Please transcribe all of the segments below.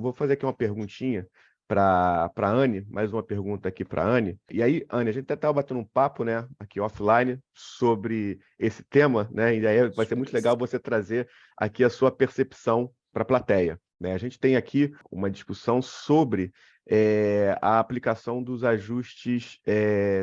vou fazer aqui uma perguntinha para a Anne, mais uma pergunta aqui para a Anne. E aí, Anne, a gente até estava batendo um papo, né, aqui offline, sobre esse tema, né? E aí vai ser muito legal você trazer aqui a sua percepção para a plateia, né? A gente tem aqui uma discussão sobre a aplicação dos ajustes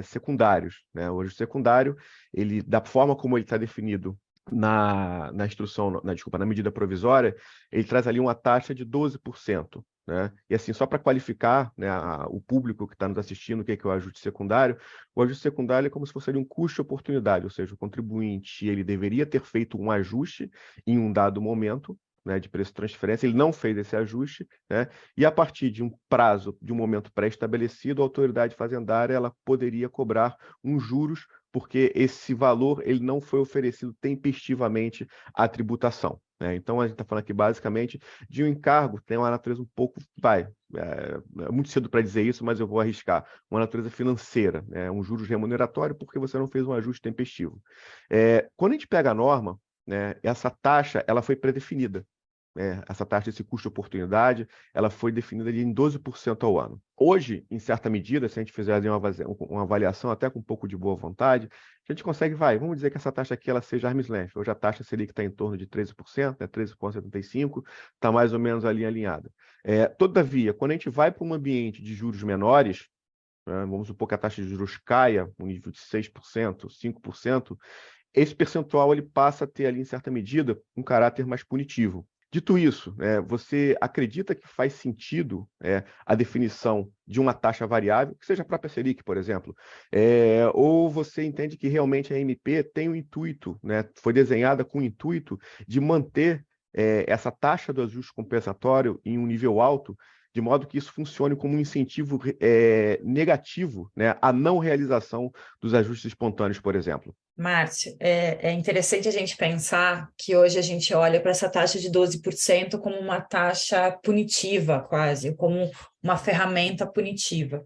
secundários, né? O ajuste secundário, ele, da forma como ele está definido na instrução, desculpa, na medida provisória, ele traz ali uma taxa de 12%. Né? E assim, só para qualificar, né, o público que está nos assistindo, o que é o ajuste secundário, o ajuste secundário é como se fosse ali um custo-oportunidade, ou seja, o contribuinte ele deveria ter feito um ajuste em um dado momento, né, de preço de transferência, ele não fez esse ajuste, né, e a partir de um prazo, de um momento pré-estabelecido, a autoridade fazendária ela poderia cobrar uns juros, porque esse valor ele não foi oferecido tempestivamente à tributação. Então, a gente está falando aqui basicamente de um encargo, tem uma natureza um pouco, é muito cedo para dizer isso, mas eu vou arriscar, uma natureza financeira, um juros remuneratório, porque você não fez um ajuste tempestivo. Quando a gente pega a norma, né, essa taxa ela foi predefinida. Essa taxa, esse custo-oportunidade, ela foi definida ali em 12% ao ano. Hoje, em certa medida, se a gente fizer ali uma avaliação até com um pouco de boa vontade, a gente consegue, vamos dizer que essa taxa aqui ela seja arm's length. Hoje a taxa Selic está em torno de 13%, 13,75%, está mais ou menos ali alinhada. Todavia, quando a gente vai para um ambiente de juros menores, vamos supor que a taxa de juros caia no nível de 6%, 5%, esse percentual ele passa a ter ali, em certa medida, um caráter mais punitivo. Dito isso, você acredita que faz sentido a definição de uma taxa variável, que seja a própria Selic, por exemplo, ou você entende que realmente a MP tem o intuito, foi desenhada com o intuito de manter essa taxa do ajuste compensatório em um nível alto, de modo que isso funcione como um incentivo negativo, à não realização dos ajustes espontâneos, por exemplo? Márcio, é interessante a gente pensar que hoje a gente olha para essa taxa de 12% como uma taxa punitiva, quase, como uma ferramenta punitiva.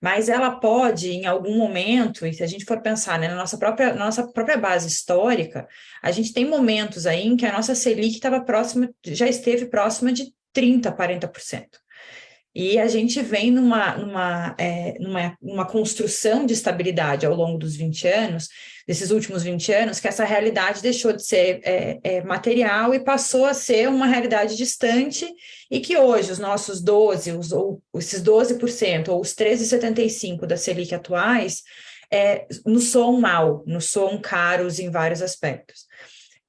Mas ela pode, em algum momento, e se a gente for pensar, na nossa própria base histórica, a gente tem momentos aí em que a nossa Selic já esteve próxima de 30%, 40%. E a gente vem numa construção de estabilidade ao longo dos 20 anos, desses últimos 20 anos, que essa realidade deixou de ser material e passou a ser uma realidade distante, e que hoje os nossos 12%, ou esses 12%, ou os 13,75% da Selic atuais, nos soam mal, nos soam caros em vários aspectos.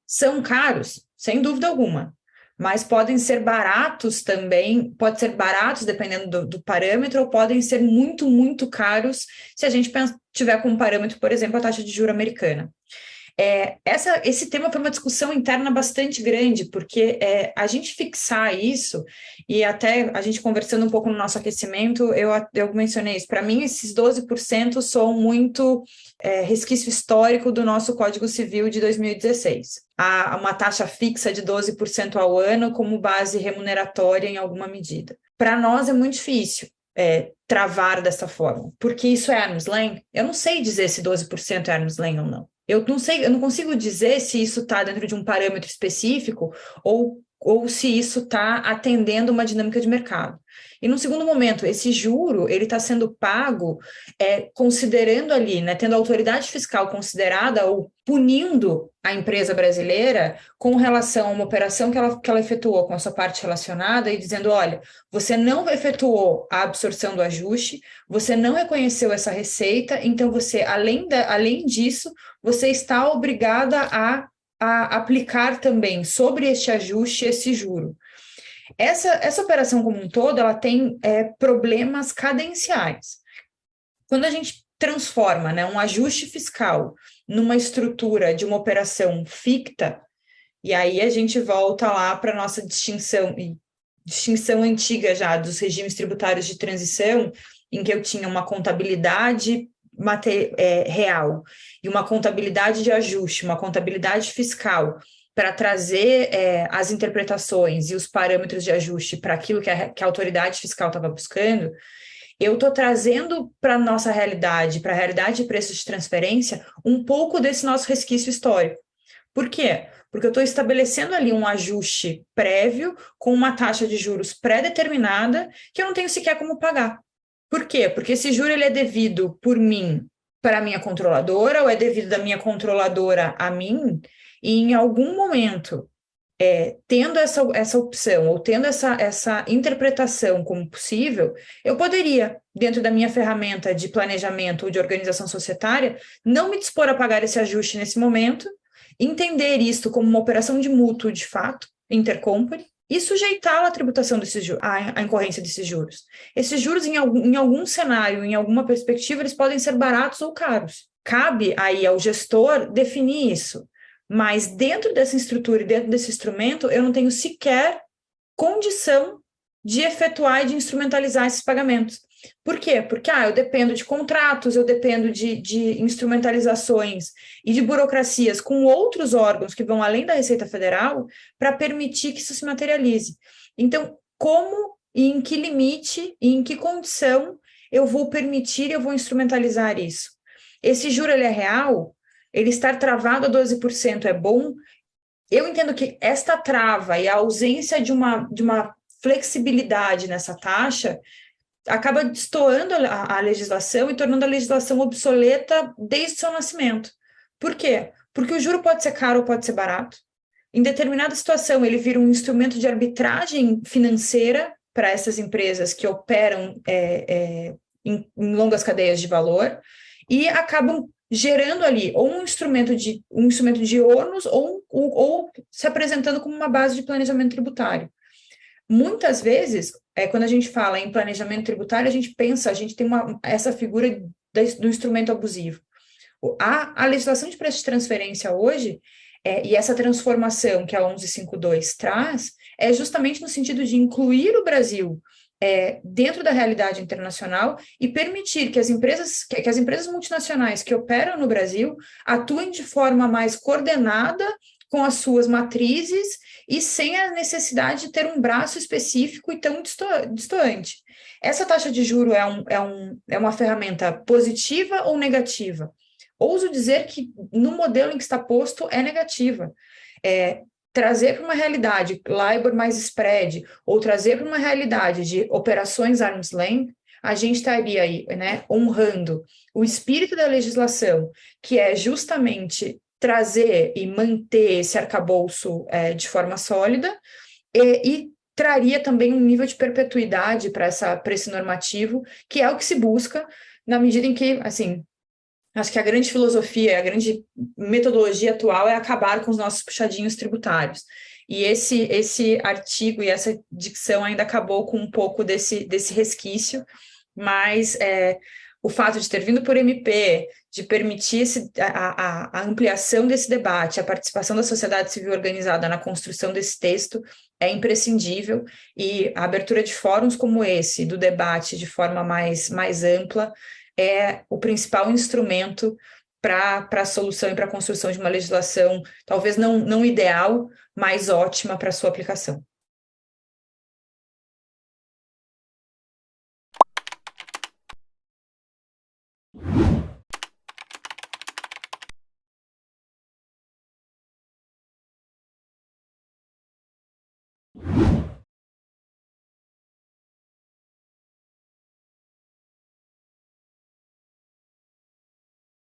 São caros, sem dúvida alguma, mas podem ser baratos também, pode ser baratos dependendo do parâmetro, ou podem ser muito, muito caros se a gente tiver como parâmetro, por exemplo, a taxa de juros americana. Esse tema foi uma discussão interna bastante grande, porque a gente fixar isso, e até a gente conversando um pouco no nosso aquecimento, eu mencionei isso, para mim esses 12% são muito resquício histórico do nosso Código Civil de 2016. Há uma taxa fixa de 12% ao ano como base remuneratória em alguma medida. Para nós é muito difícil travar dessa forma, porque isso é arm's length. Eu não sei dizer se 12% é arm's length ou não. Eu não consigo dizer se isso está dentro de um parâmetro específico ou se isso está atendendo uma dinâmica de mercado. E no segundo momento, esse juro ele está sendo pago considerando ali, tendo a autoridade fiscal considerada ou punindo a empresa brasileira com relação a uma operação que ela efetuou com a sua parte relacionada e dizendo, olha, você não efetuou a absorção do ajuste, você não reconheceu essa receita, então você, além disso, você está obrigada a aplicar também sobre este ajuste esse juro. Essa operação como um todo, ela tem problemas cadenciais. Quando a gente transforma um ajuste fiscal numa estrutura de uma operação ficta, e aí a gente volta lá para a nossa distinção antiga já dos regimes tributários de transição, em que eu tinha uma contabilidade real e uma contabilidade de ajuste, uma contabilidade fiscal, para trazer as interpretações e os parâmetros de ajuste para aquilo que a autoridade fiscal estava buscando, eu estou trazendo para a nossa realidade, para a realidade de preços de transferência, um pouco desse nosso resquício histórico. Por quê? Porque eu estou estabelecendo ali um ajuste prévio com uma taxa de juros pré-determinada que eu não tenho sequer como pagar. Por quê? Porque esse juro ele é devido por mim para a minha controladora ou é devido da minha controladora a mim, e em algum momento, tendo essa opção ou tendo essa interpretação como possível, eu poderia, dentro da minha ferramenta de planejamento ou de organização societária, não me dispor a pagar esse ajuste nesse momento, entender isto como uma operação de mútuo de fato, intercompany, e sujeitá-la à tributação desses juros, à incorrência desses juros. Esses juros, em algum cenário, em alguma perspectiva, eles podem ser baratos ou caros. Cabe aí ao gestor definir isso. Mas dentro dessa estrutura e dentro desse instrumento, eu não tenho sequer condição de efetuar e de instrumentalizar esses pagamentos. Por quê? Porque eu dependo de contratos, eu dependo de instrumentalizações e de burocracias com outros órgãos que vão além da Receita Federal para permitir que isso se materialize. Então, como e em que limite e em que condição eu vou permitir e eu vou instrumentalizar isso? Esse juro ele é real? Ele estar travado a 12% é bom? Eu entendo que esta trava e a ausência de uma flexibilidade nessa taxa acaba destoando a legislação e tornando a legislação obsoleta desde o seu nascimento. Por quê? Porque o juro pode ser caro ou pode ser barato. Em determinada situação, ele vira um instrumento de arbitragem financeira para essas empresas que operam em longas cadeias de valor e acabam gerando ali ou um instrumento de ônus ou se apresentando como uma base de planejamento tributário. Muitas vezes, quando a gente fala em planejamento tributário, a gente tem essa figura do instrumento abusivo. A legislação de preço de transferência hoje, e essa transformação que a 1152 traz, é justamente no sentido de incluir o Brasil dentro da realidade internacional e permitir que as empresas multinacionais que operam no Brasil atuem de forma mais coordenada com as suas matrizes e sem a necessidade de ter um braço específico e tão distoante. Essa taxa de juro é uma ferramenta positiva ou negativa? Ouso dizer que no modelo em que está posto é negativa. Trazer para uma realidade LIBOR mais spread, ou trazer para uma realidade de operações arm's length, a gente estaria aí, né, honrando o espírito da legislação, que é justamente trazer e manter esse arcabouço de forma sólida, e traria também um nível de perpetuidade para esse normativo, que é o que se busca, na medida em que, assim, acho que a grande filosofia, a grande metodologia atual é acabar com os nossos puxadinhos tributários. E esse artigo e essa dicção ainda acabou com um pouco desse resquício, mas o fato de ter vindo por MP, de permitir a ampliação desse debate, a participação da sociedade civil organizada na construção desse texto é imprescindível, e a abertura de fóruns como esse, do debate de forma mais ampla, é o principal instrumento para a solução e para a construção de uma legislação, talvez não ideal, mas ótima para a sua aplicação.